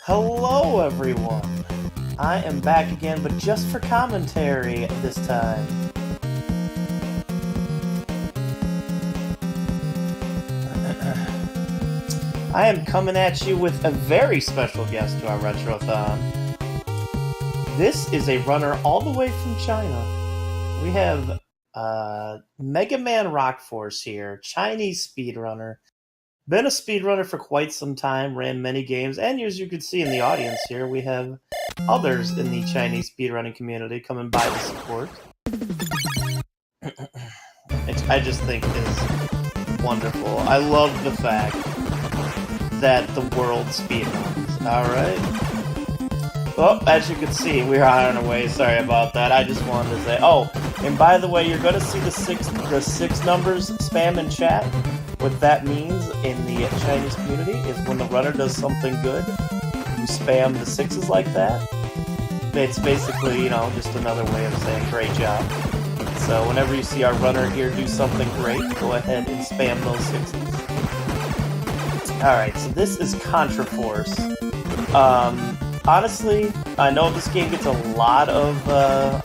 Hello everyone! I am back again, but just for commentary this time. I am coming at you with a very special guest to our Retrothon. This is a runner all the way from China. We have megamanrockforce here, Chinese speedrunner. Been a speedrunner for quite some time, ran many games, and as you can see in the audience here, we have others in the Chinese speedrunning community coming by to support. Which I just think is wonderful. I love the fact that the world speedruns. Alright. Well, as you can see, we're on our way. Sorry about that. I just wanted to say, oh, and by the way, you're going to see the six numbers spam in chat. What that means in the Chinese community is when the runner does something good, you spam the sixes like that. It's basically, you know, just another way of saying great job. So whenever you see our runner here do something great, go ahead and spam those sixes. Alright, so this is Contra Force. Honestly, I know this game gets a lot of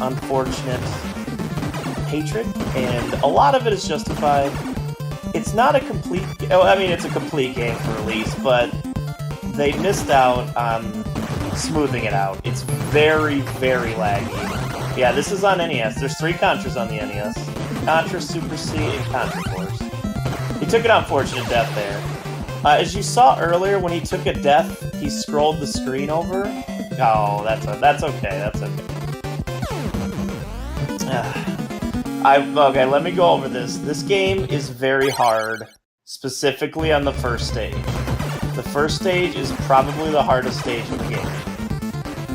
unfortunate hatred, and a lot of it is justified. It's not a complete... I mean, it's a complete game for release, but they missed out on smoothing it out. It's very, very laggy. Yeah, this is on NES. There's 3 Contras on the NES. Contra, Super C, and Contra Force. He took an unfortunate death there. As you saw earlier, when he took a death, he scrolled the screen over. Oh, that's okay. That's okay. Okay, let me go over this. This game is very hard, specifically on the first stage. The first stage is probably the hardest stage of the game.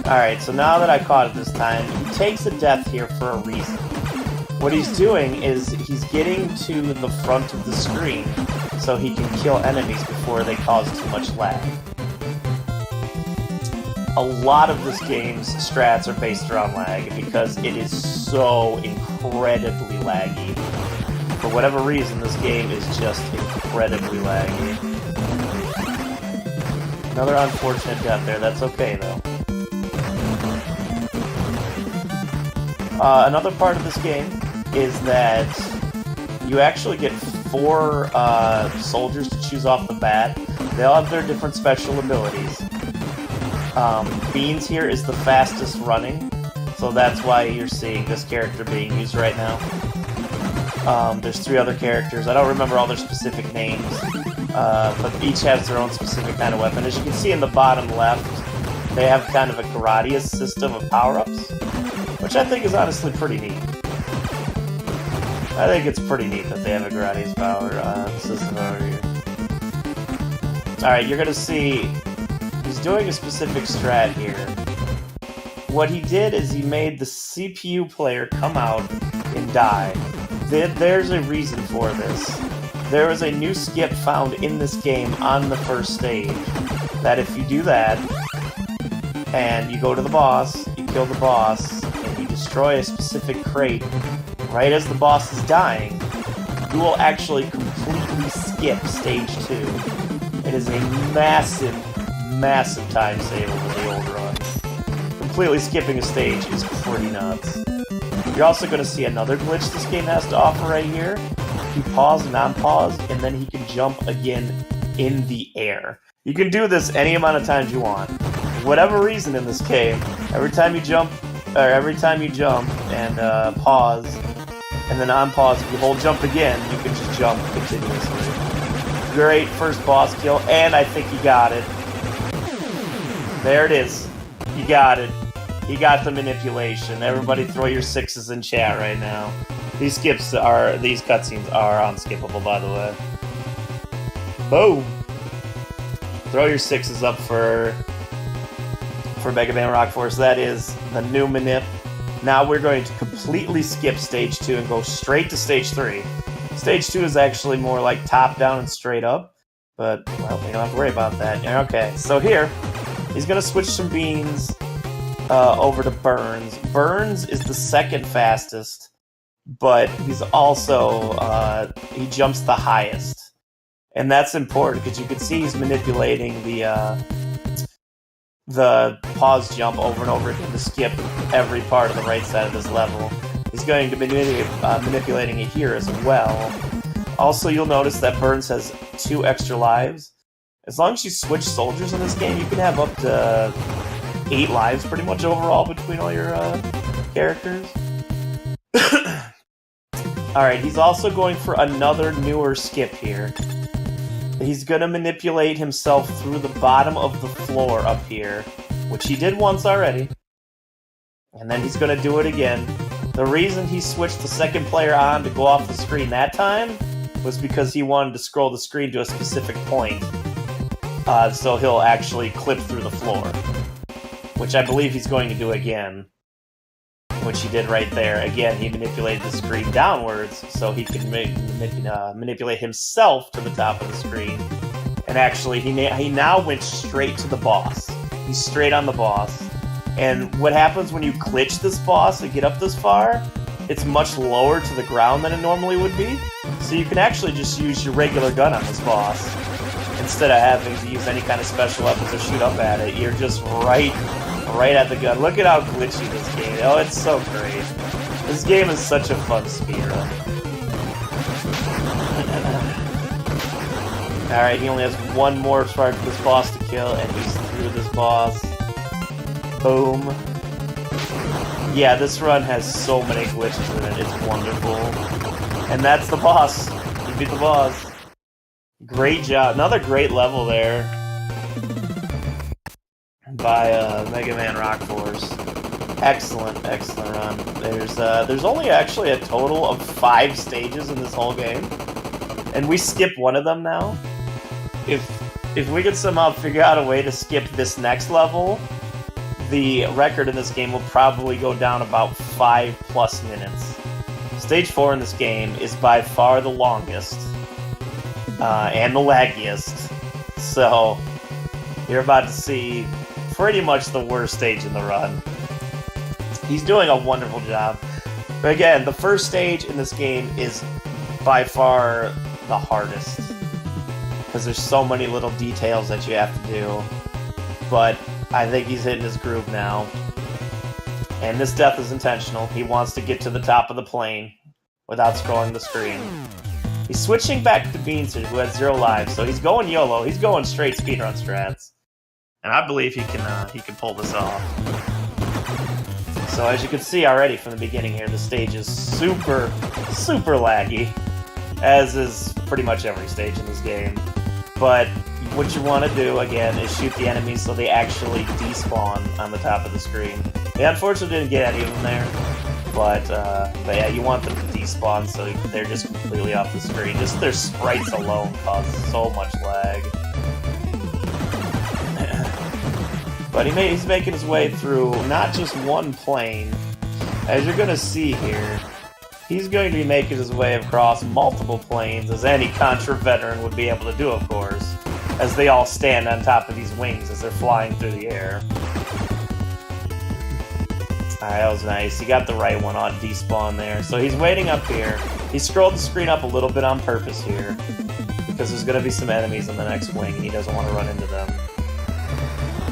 Alright, so now that I caught it this time, he takes a death here for a reason. What he's doing is he's getting to the front of the screen so he can kill enemies before they cause too much lag. A lot of this game's strats are based around lag because it is so incredibly laggy. For whatever reason, this game is just incredibly laggy. Another unfortunate death there, that's okay though. Another part of this game is that you actually get 4 soldiers to choose off the bat. They all have their different special abilities. Beans here is the fastest running, so that's why you're seeing this character being used right now. There's 3 other characters. I don't remember all their specific names, but each has their own specific kind of weapon. As you can see in the bottom left, they have kind of a Gradius system of power-ups, which I think is honestly pretty neat. I think it's pretty neat that they have a Gradius power system over here. Alright, you're gonna see he's doing a specific strat here. What he did is he made the CPU player come out and die. There's a reason for this. There is a new skip found in this game on the first stage, that if you do that, and you go to the boss, you kill the boss, and you destroy a specific crate, right as the boss is dying, you will actually completely skip stage 2. It is a massive, massive time saver with the old run. Completely skipping a stage is pretty nuts. You're also going to see another glitch this game has to offer right here. He pause, non-pause, and then he can jump again in the air. You can do this any amount of times you want. For whatever reason in this game, every time you jump and pause, and then unpause, if you hold jump again, you can just jump continuously. Great first boss kill, and I think he got it. There it is. He got it. He got the manipulation. Everybody throw your 6s in chat right now. These cutscenes are unskippable, by the way. Boom! Throw your 6s up for megamanrockforce. That is the new manip. Now we're going to completely skip stage 2 and go straight to stage 3. Stage 2 is actually more like top down and straight up, but well, we don't have to worry about that. Okay, so here He's gonna switch some beans over to Burns. Burns is the second fastest, but he's also he jumps the highest, and that's important because you can see he's manipulating the pause jump over and over again to skip every part of the right side of this level. He's going to be manipulating it here as well. Also, you'll notice that Burns has 2 extra lives. As long as you switch soldiers in this game, you can have up to 8 lives pretty much overall between all your characters. Alright, he's also going for another newer skip here. He's going to manipulate himself through the bottom of the floor up here, which he did once already. And then he's going to do it again. The reason he switched the second player on to go off the screen that time was because he wanted to scroll the screen to a specific point. So he'll actually clip through the floor. Which I believe he's going to do again. Which he did right there. Again, he manipulated the screen downwards so he could manipulate himself to the top of the screen. And actually, he now went straight to the boss. He's straight on the boss. And what happens when you glitch this boss and get up this far, it's much lower to the ground than it normally would be. So you can actually just use your regular gun on this boss. Instead of having to use any kind of special weapons to shoot up at it, you're just right at the gun. Look at how glitchy this game is. Oh, it's so great. This game is such a fun speedrun. Alright, he only has 1 more spark for this boss to kill, and he's through this boss. Boom. Yeah, this run has so many glitches in it, it's wonderful. And that's the boss. You beat the boss. Great job. Another great level there by megamanrockforce. Excellent run. There's only actually a total of 5 stages in this whole game, and we skip one of them now. If we could somehow figure out a way to skip this next level, the record in this game will probably go down about 5+ minutes. Stage 4 in this game is by far the longest, and the laggiest, so you're about to see pretty much the worst stage in the run. He's doing a wonderful job. But again, the first stage in this game is by far the hardest, because there's so many little details that you have to do. But I think he's hitting his groove now. And this death is intentional. He wants to get to the top of the plane without scrolling the screen. He's switching back to Beans, who has 0 lives, so he's going YOLO. He's going straight speedrun strats. And I believe he can pull this off. So as you can see already from the beginning here, the stage is super laggy, as is pretty much every stage in this game. But what you want to do, again, is shoot the enemies so they actually despawn on the top of the screen. They unfortunately didn't get any of them there, but yeah, you want them to despawn so they're just completely off the screen. Just their sprites alone cause so much lag. But he's making his way through not just one plane. As you're going to see here, he's going to be making his way across multiple planes, as any Contra veteran would be able to do, of course, as they all stand on top of these wings as they're flying through the air. Alright, that was nice. He got the right one on despawn there. So he's waiting up here. He scrolled the screen up a little bit on purpose here, because there's going to be some enemies in the next wing, and he doesn't want to run into them.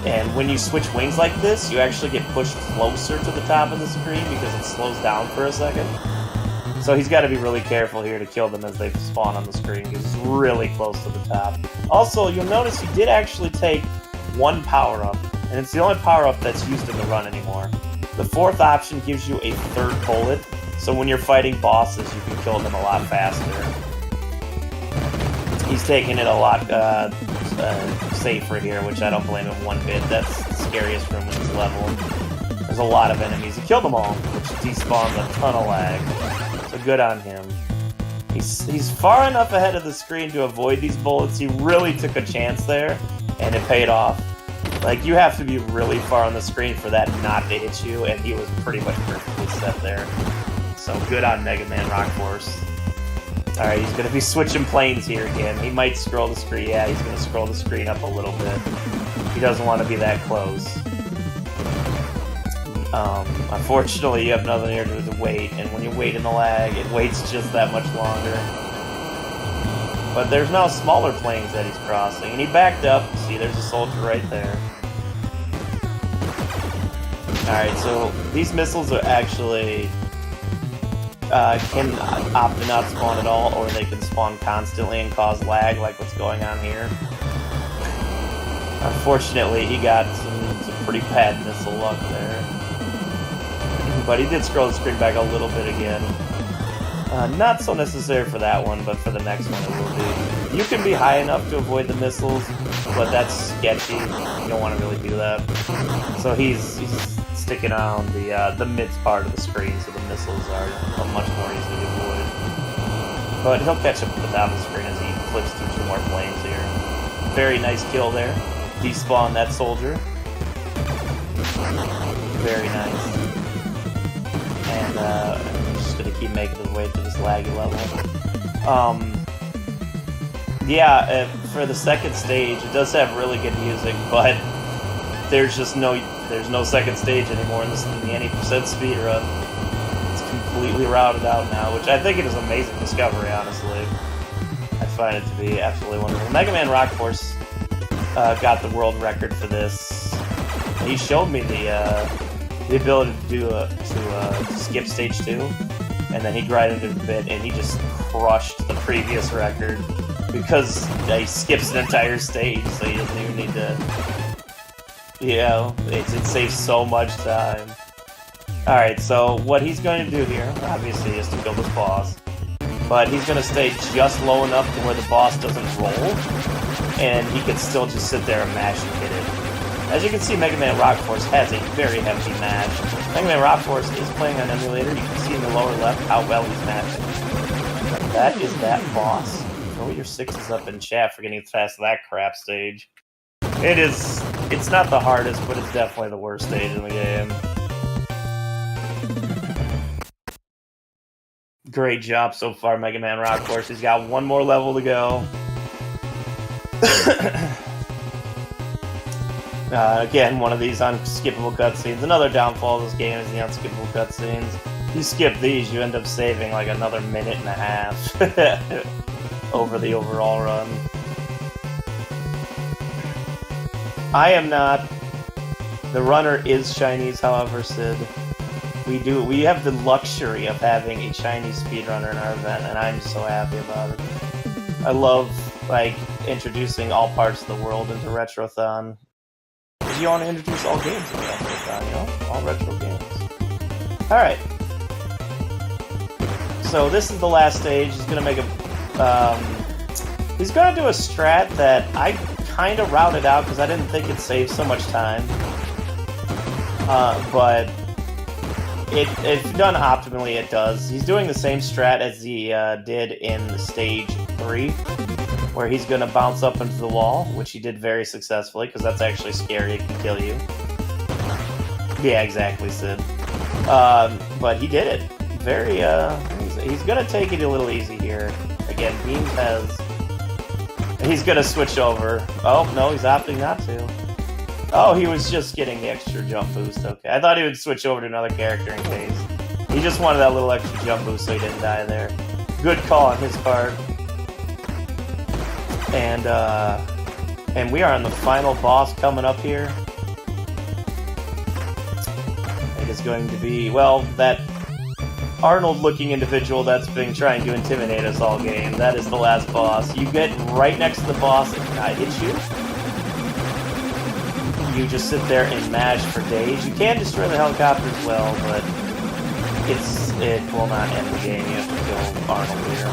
And when you switch wings like this, you actually get pushed closer to the top of the screen because it slows down for a second. So he's got to be really careful here to kill them as they spawn on the screen, because it's really close to the top. Also, you'll notice he did actually take 1 power-up, and it's the only power-up that's used in the run anymore. The 4th option gives you a 3rd bullet, so when you're fighting bosses, you can kill them a lot faster. He's taking it a lot safer here, which I don't blame him one bit. That's the scariest room in this level. There's a lot of enemies. He killed them all, which despawns a ton of lag. So good on him. He's far enough ahead of the screen to avoid these bullets. He really took a chance there, and it paid off. Like, you have to be really far on the screen for that not to hit you, and he was pretty much perfectly set there. So good on megamanrockforce. Alright, he's going to be switching planes here again. He might scroll the screen. Yeah, he's going to scroll the screen up a little bit. He doesn't want to be that close. Unfortunately, you have nothing here to do to wait, and when you wait in the lag, it waits just that much longer. But there's now smaller planes that he's crossing, and he backed up. See, there's a soldier right there. Alright, so these missiles are actually can opt to not spawn at all, or they can spawn constantly and cause lag, like what's going on here. Unfortunately, he got some pretty bad missile luck there. But he did scroll the screen back a little bit again. Not so necessary for that one, but for the next one it will be. You can be high enough to avoid the missiles, but that's sketchy. You don't want to really do that. So he's sticking on the mid part of the screen, so the missiles are much more easy to avoid. But he'll catch up at the top of the screen as he flips through 2 more planes here. Very nice kill there. Despawn that soldier. Very nice. And I'm just gonna keep making his way through this laggy level. Yeah, for the second stage, it does have really good music, but there's just no second stage anymore in the any percent speed run. It's completely routed out now, which I think it is an amazing discovery, honestly. I find it to be absolutely wonderful. Mega Man Rock Force got the world record for this. He showed me the ability to skip stage 2, and then he grinded it a bit, and he just crushed the previous record because he skips an entire stage, so he doesn't even need to. Yeah, it saves so much time. Alright, so what he's going to do here, obviously, is to kill this boss. But he's going to stay just low enough to where the boss doesn't roll, and he can still just sit there and mash and hit it. As you can see, Mega Man Rock Force has a very hefty match. Mega Man Rock Force is playing on emulator. You can see in the lower left how well he's matching. That is that boss. Throw your 6s up in chat for getting past that crap stage. It's not the hardest, but it's definitely the worst stage in the game. Great job so far, Mega Man Rock Force. He's got 1 more level to go. Again, one of these unskippable cutscenes. Another downfall of this game is the unskippable cutscenes. You skip these, you end up saving like another 1.5 minutes over the overall run. I am not. The runner is Chinese, however, Sid. We have the luxury of having a Chinese speedrunner in our event, and I'm so happy about it. I love, like, introducing all parts of the world into Retrothon. You want to introduce all games in Retrothon, you know? All retro games. Alright. So this is the last stage. He's gonna make a... he's gonna do a strat that I kind of routed out because I didn't think it saved so much time. But if done optimally, it does. He's doing the same strat as he did in stage 3, where he's going to bounce up into the wall, which he did very successfully, because that's actually scary, it can kill you. Yeah, exactly, Sid. But he did it. Very, he's going to take it a little easy here. Again, Beams has... He's going to switch over. Oh, no, he's opting not to. Oh, he was just getting the extra jump boost, okay. I thought he would switch over to another character in case. He just wanted that little extra jump boost so he didn't die there. Good call on his part. And we are on the final boss coming up here. It is going to be, well, that Arnold-looking individual that's been trying to intimidate us all game. That is the last boss. You get right next to the boss, it cannot hit you. You just sit there and mash for days. You can destroy the helicopter as well, but it will not end the game. You have to kill Arnold here.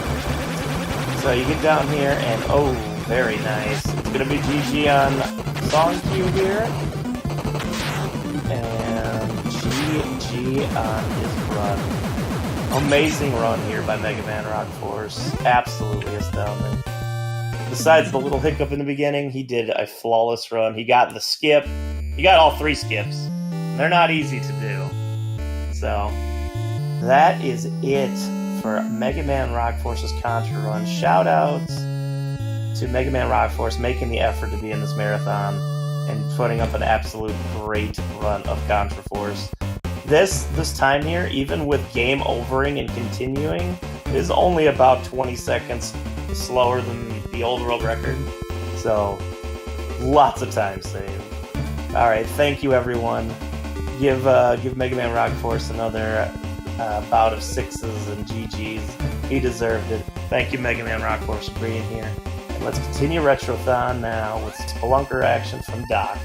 So you get down here, and oh, very nice. It's gonna be GG on Song Q here, and GG on his run. Amazing run here by Mega Man Rock Force. Absolutely astounding. Besides the little hiccup in the beginning, he did a flawless run. He got the skip. He got all 3 skips. They're not easy to do. So, that is it for Mega Man Rock Force's Contra run. Shout out to Mega Man Rock Force making the effort to be in this marathon. and putting up an absolute great run of Contra Force. This time here, even with game overing and continuing, is only about 20 seconds slower than the old world record. So, lots of time saved. Alright, thank you everyone. Give Mega Man Rock Force another bout of 6s and GGs. He deserved it. Thank you, Mega Man Rock Force, for being here. And let's continue Retrothon now with Spelunker action from Doc.